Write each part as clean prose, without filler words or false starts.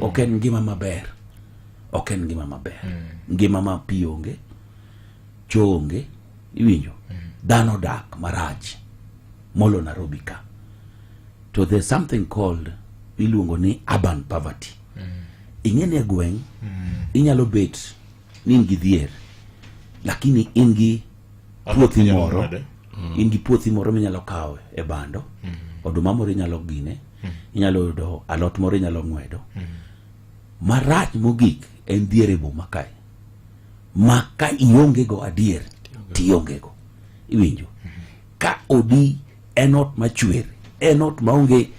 Ok en ngima maber. Ok en ngima maber. Ngima ma pi onge, chonge, iwinjo. Dhano dak marach molo Nairobi ka. So there's something called iluongo ni urban poverty. Ing'eni gweng inyalo bet ni in gi dhier, lakini in gi puothi moro, in gi puothi moro minyalo kawo e bando, oduma moro inyalo gine, inyalo yudo alot moro inyalo ng'wedo. Marach mogik en dhier e boma kae. Ma ka ionge go adier, tionge go. Iwinjo? Ka odi en ot machwer, en ot maonge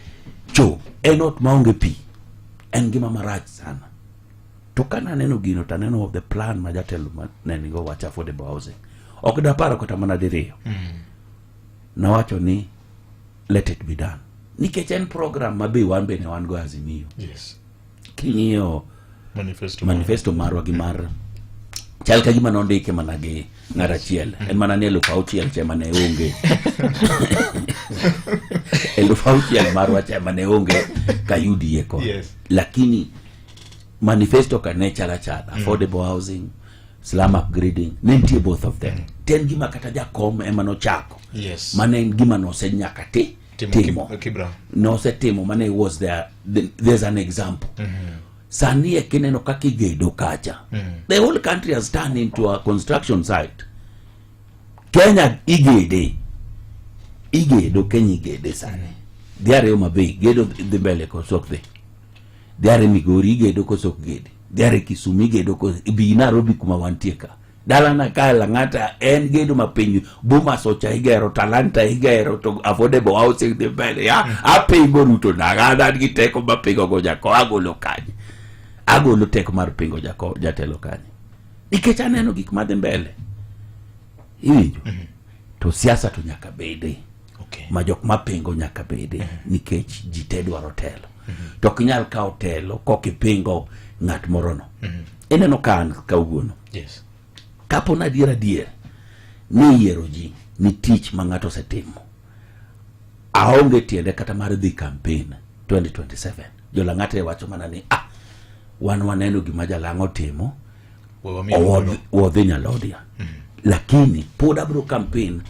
cho, en ot maonge pi, en gima marach sana. To kana neno gino, ta neno of the plan ma jatelo nenigo wacha affordable housing. Ok da paro kata mana diriyo. Nawacho ni let it be done. Nikech en program mabe wan bene wan go Azimio. Yes. King'iyo manifesto marwa gi mar chal ka gima nondike mana gi ng'at achiel. En mana ni 6,000 che mane onge. 6,000 marwa che mane onge ka UDA ko. Yes. Lakini manifesto ka ne chala affordable housing, slum upgrading, nentie both of them. Ten gima kata jakom ema no chako. Yes. Mane gima no se nyaka timo. No se timo mane was there's an example. Sani e kineno kaki gedo kacha. The whole country has turned into a construction site. Kenya igede Kenya igede sani. Diare mabe gedo the mbele ko sokde. Diare Migori gedo ko sok gede. Diare Kisumu gedo ko bi Nairobi kuma wantieka. Dala na kala ngata en gedo mapenyu buma socha igero talanta igero to affordable housing the mbele ya apingo ruto na gada giteko mapingo go jako agolo kanye. Agolo teko mar pingo jatelo kanye. Nikech aneno gik madhi mbele. Iwinjo. To siasa to nyaka bede. Okay. Ma jok mapingo nyaka bede. Nikech ji te dwaro telo. To kinyal kao telo kokipingo ng'at moro no. Ineno kan kawuono. Yes. Kapo na dier ni yiero ji ni tich ma ng'ato setimo. Aonge tiende kata mar dhi campaign 2027. Jola ng'ate wacho mana ni wan waneno gima Jalang'o timo wadhi Nyalodia. Lakini pod abro campaign